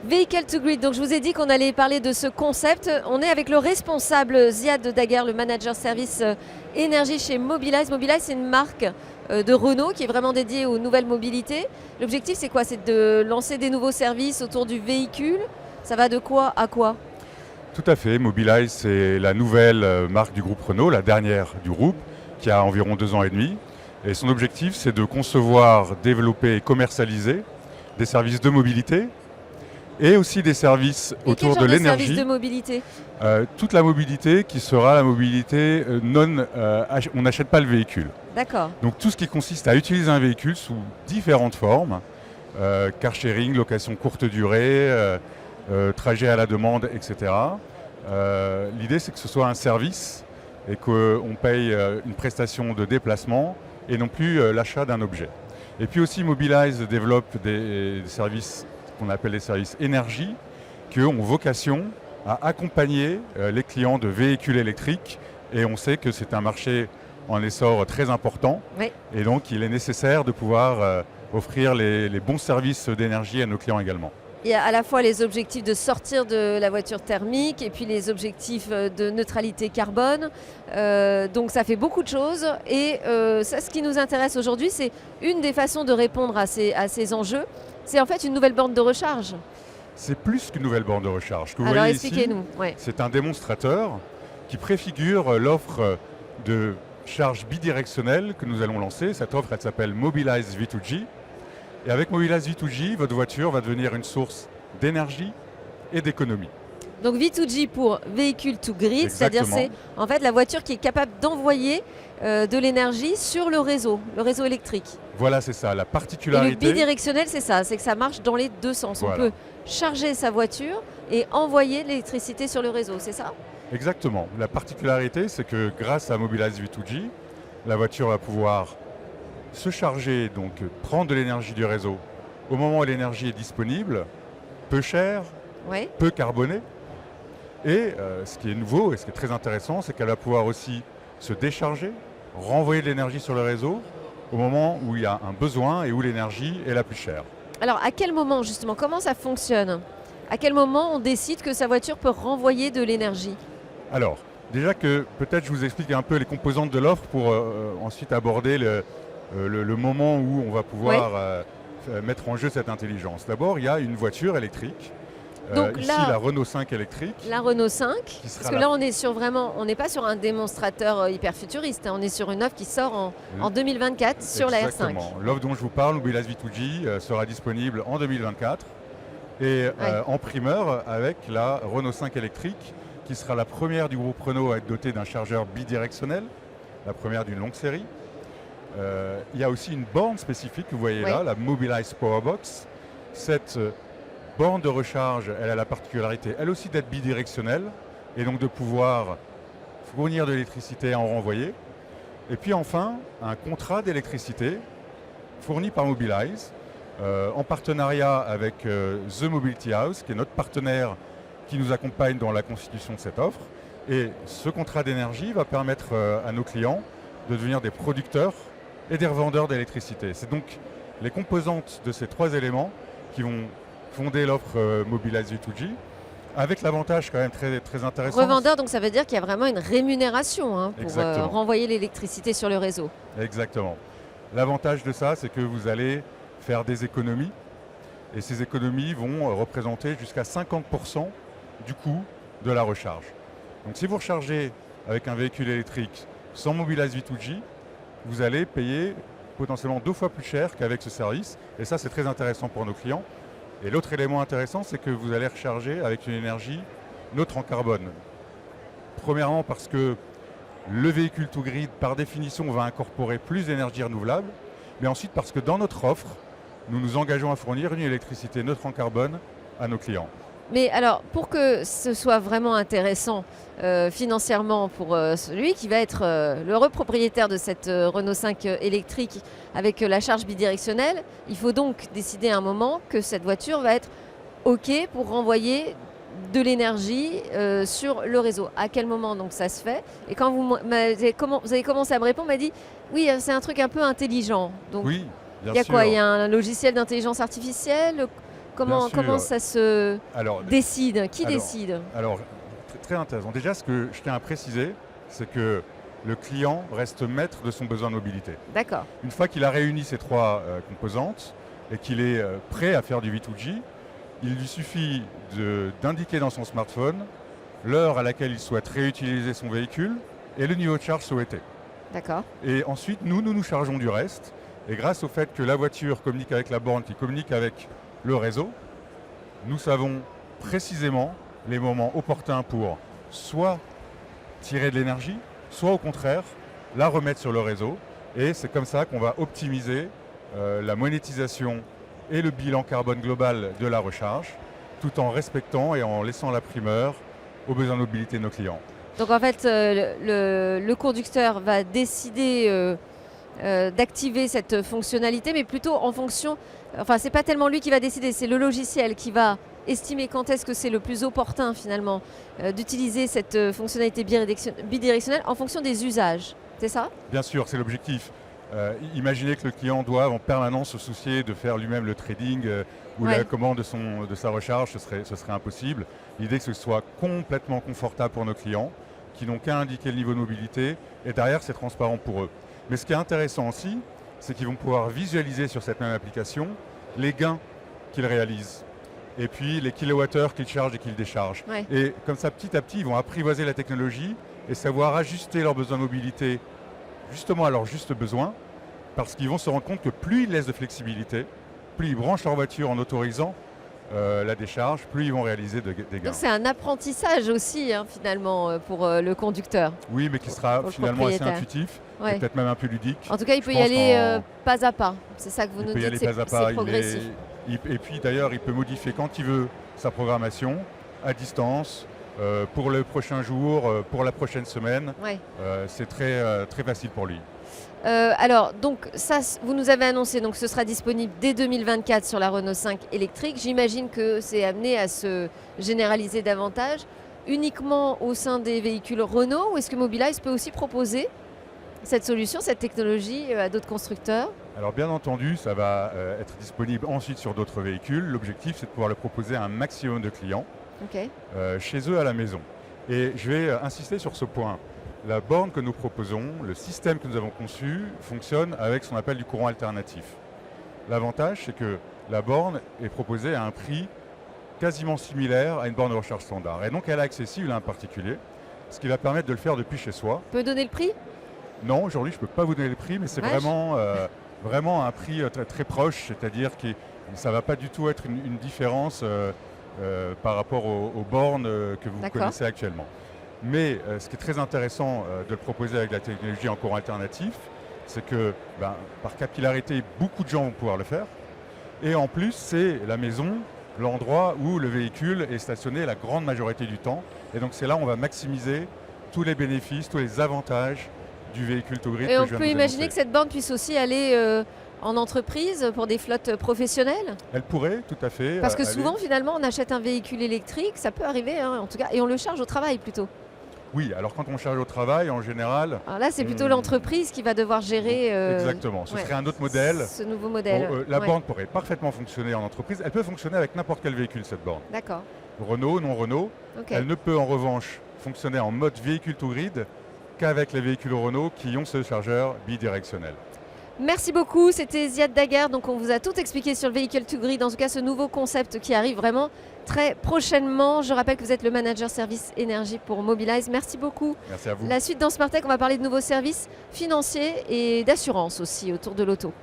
Vehicle to Grid, donc je vous ai dit qu'on allait parler de ce concept. On est avec le responsable Ziad Daguerre, le manager service énergie chez Mobilize. Mobilize, c'est une marque de Renault qui est vraiment dédiée aux nouvelles mobilités. L'objectif, c'est quoi? C'est de lancer des nouveaux services autour du véhicule. Ça va de quoi à quoi? Tout à fait. Mobilize, c'est la nouvelle marque du groupe Renault, la dernière du groupe, qui a environ 2 ans et demi. Et son objectif, c'est de concevoir, développer et commercialiser des services de mobilité et aussi des services autour de l'énergie. Quel genre de services de mobilité? Toute la mobilité qui sera la mobilité on n'achète pas le véhicule. D'accord. Donc tout ce qui consiste à utiliser un véhicule sous différentes formes, car sharing, location courte durée, trajet à la demande, etc. L'idée, c'est que ce soit un service et qu'on paye une prestation de déplacement et non plus l'achat d'un objet. Et puis aussi, Mobilize développe des services qu'on appelle les services énergie, qui eux ont vocation à accompagner les clients de véhicules électriques. Et on sait que c'est un marché en essor très important. Oui. Et donc, il est nécessaire de pouvoir offrir les bons services d'énergie à nos clients également. Il y a à la fois les objectifs de sortir de la voiture thermique et puis les objectifs de neutralité carbone. Donc ça fait beaucoup de choses. Et ça, ce qui nous intéresse aujourd'hui, c'est une des façons de répondre à ces enjeux. C'est en fait une nouvelle borne de recharge. C'est plus qu'une nouvelle borne de recharge. Ce que vous Alors voyez expliquez-nous. ici, Ouais. c'est un démonstrateur qui préfigure l'offre de charge bidirectionnelle que nous allons lancer. Cette offre, elle s'appelle Mobilize V2G. Et avec Mobilize V2G, votre voiture va devenir une source d'énergie et d'économie. Donc V2G pour Vehicle to Grid, c'est-à-dire Exactement. c'est en fait la voiture qui est capable d'envoyer de l'énergie sur le réseau électrique. Voilà, c'est ça, la Et le particularité. bidirectionnel, c'est ça, c'est que ça marche dans les deux sens. Voilà. On peut charger sa voiture et envoyer de l'électricité sur le réseau, c'est ça? Exactement. La particularité, c'est que grâce à Mobilize V2G, la voiture va pouvoir se charger, donc prendre de l'énergie du réseau au moment où l'énergie est disponible, peu chère, Oui. peu carbonée. Et ce qui est nouveau et ce qui est très intéressant, c'est qu'elle va pouvoir aussi se décharger, renvoyer de l'énergie sur le réseau au moment où il y a un besoin et où l'énergie est la plus chère. Alors à quel moment justement, comment ça fonctionne? À quel moment on décide que sa voiture peut renvoyer de l'énergie? Alors, déjà que peut-être je vous explique un peu les composantes de l'offre pour ensuite aborder le moment où on va pouvoir mettre en jeu cette intelligence. D'abord, il y a une voiture électrique. Donc ici, là, la Renault 5 électrique. la Renault 5, sera parce que là. là on est sur vraiment, on n'est pas sur un démonstrateur hyper futuriste, hein, on est sur une offre qui sort en 2024 sur la R5. Exactement. L'offre dont je vous parle, Mobilize V2G, sera disponible en 2024 et en primeur avec la Renault 5 électrique qui sera la première du groupe Renault à être dotée d'un chargeur bidirectionnel, la première d'une longue série. Il y a aussi une borne spécifique que vous voyez là, la Mobilize Powerbox. Cette borne de recharge, elle a la particularité, elle aussi, d'être bidirectionnelle et donc de pouvoir fournir de l'électricité et en renvoyer. Et puis enfin, un contrat d'électricité fourni par Mobilize en partenariat avec The Mobility House, qui est notre partenaire qui nous accompagne dans la constitution de cette offre. Et ce contrat d'énergie va permettre à nos clients de devenir des producteurs et des revendeurs d'électricité. C'est donc les composantes de ces trois éléments qui vont fonder l'offre Mobilize V2G, avec l'avantage quand même très, très intéressant. Revendeur, donc ça veut dire qu'il y a vraiment une rémunération hein, pour renvoyer l'électricité sur le réseau. Exactement. L'avantage de ça, c'est que vous allez faire des économies, et ces économies vont représenter jusqu'à 50% du coût de la recharge. Donc si vous rechargez avec un véhicule électrique sans Mobilize V2G, vous allez payer potentiellement 2 fois plus cher qu'avec ce service, et ça c'est très intéressant pour nos clients. Et l'autre élément intéressant, c'est que vous allez recharger avec une énergie neutre en carbone. Premièrement parce que le véhicule to grid, par définition, va incorporer plus d'énergie renouvelable, mais ensuite parce que dans notre offre, nous nous engageons à fournir une électricité neutre en carbone à nos clients. Mais alors, pour que ce soit vraiment intéressant financièrement pour celui qui va être l'heureux propriétaire de cette Renault 5 électrique avec la charge bidirectionnelle, il faut donc décider à un moment que cette voiture va être OK pour renvoyer de l'énergie sur le réseau. À quel moment donc ça se fait? Et quand vous avez commencé à me répondre, on m'a dit oui, c'est un truc un peu intelligent. Donc, oui, bien il y a sûr. quoi? Il y a un logiciel d'intelligence artificielle? Comment ça se Alors, décide? Qui alors, décide? alors, très intéressant. Déjà, ce que je tiens à préciser, c'est que le client reste maître de son besoin de mobilité. D'accord. Une fois qu'il a réuni ces trois composantes et qu'il est prêt à faire du V2G, il lui suffit d'indiquer dans son smartphone l'heure à laquelle il souhaite réutiliser son véhicule et le niveau de charge souhaité. D'accord. Et ensuite, nous chargeons du reste. Et grâce au fait que la voiture communique avec la borne qui communique avec le réseau, nous savons précisément les moments opportuns pour soit tirer de l'énergie, soit au contraire la remettre sur le réseau. Et c'est comme ça qu'on va optimiser la monétisation et le bilan carbone global de la recharge, tout en respectant et en laissant la primeur aux besoins de mobilité de nos clients. Donc en fait, le conducteur va décider d'activer cette fonctionnalité, mais plutôt en fonction, enfin c'est pas tellement lui qui va décider, c'est le logiciel qui va estimer quand est-ce que c'est le plus opportun finalement d'utiliser cette fonctionnalité bidirectionnelle en fonction des usages, c'est ça? Bien sûr, c'est l'objectif. Imaginez que le client doive en permanence se soucier de faire lui-même le trading ou la commande de sa recharge, ce serait impossible. L'idée c'est que ce soit complètement confortable pour nos clients, qui n'ont qu'à indiquer le niveau de mobilité, et derrière c'est transparent pour eux. Mais ce qui est intéressant aussi, c'est qu'ils vont pouvoir visualiser sur cette même application les gains qu'ils réalisent, et puis les kilowattheures qu'ils chargent et qu'ils déchargent. Ouais. Et comme ça, petit à petit, ils vont apprivoiser la technologie et savoir ajuster leurs besoins de mobilité justement à leurs justes besoins, parce qu'ils vont se rendre compte que plus ils laissent de flexibilité, plus ils branchent leur voiture en autorisant la décharge, plus ils vont réaliser des gains. Donc c'est un apprentissage aussi finalement pour le conducteur. Oui, mais qui sera finalement assez intuitif, et peut-être même un peu ludique. En tout cas, il peut y aller pas à pas, c'est ça que vous nous dites, c'est progressif. Et puis d'ailleurs, il peut modifier quand il veut sa programmation, à distance, pour le prochain jour, pour la prochaine semaine. Ouais. C'est très facile pour lui. Alors, donc ça, vous nous avez annoncé, donc ce sera disponible dès 2024 sur la Renault 5 électrique. J'imagine que c'est amené à se généraliser davantage, uniquement au sein des véhicules Renault, ou est-ce que Mobilize peut aussi proposer cette solution, cette technologie à d'autres constructeurs? Alors bien entendu, ça va être disponible ensuite sur d'autres véhicules. L'objectif, c'est de pouvoir le proposer à un maximum de clients chez eux à la maison. Et je vais insister sur ce point. La borne que nous proposons, le système que nous avons conçu, fonctionne avec ce qu'on appelle du courant alternatif. L'avantage, c'est que la borne est proposée à un prix quasiment similaire à une borne de recharge standard. Et donc elle est accessible à un particulier, ce qui va permettre de le faire depuis chez soi. Vous pouvez donner le prix? Non, aujourd'hui je ne peux pas vous donner le prix, mais c'est vraiment un prix très proche, c'est-à-dire que ça ne va pas du tout être une différence par rapport aux bornes que vous connaissez actuellement. Mais ce qui est très intéressant de le proposer avec la technologie en courant alternatif, c'est que par capillarité, beaucoup de gens vont pouvoir le faire. Et en plus, c'est la maison, l'endroit où le véhicule est stationné la grande majorité du temps. Et donc c'est là où on va maximiser tous les bénéfices, tous les avantages du véhicule to grid. Et on peut imaginer que cette borne puisse aussi aller en entreprise pour des flottes professionnelles? Elle pourrait, tout à fait. Parce que souvent, finalement, on achète un véhicule électrique, ça peut arriver en tout cas, et on le charge au travail plutôt. Oui, alors quand on charge au travail, en général... Alors là, c'est plutôt l'entreprise qui va devoir gérer... Exactement, ce serait un autre modèle. Ce nouveau modèle. La borne pourrait parfaitement fonctionner en entreprise. Elle peut fonctionner avec n'importe quel véhicule, cette borne. D'accord. Renault, non Renault. Elle ne peut en revanche fonctionner en mode véhicule to grid qu'avec les véhicules Renault qui ont ce chargeur bidirectionnel. Merci beaucoup, c'était Ziad Daguerre. Donc on vous a tout expliqué sur le véhicule to grid, en tout cas ce nouveau concept qui arrive vraiment très prochainement. Je rappelle que vous êtes le manager service énergie pour Mobilize. Merci beaucoup. Merci à vous. La suite dans Smart Tech, on va parler de nouveaux services financiers et d'assurance aussi autour de l'auto.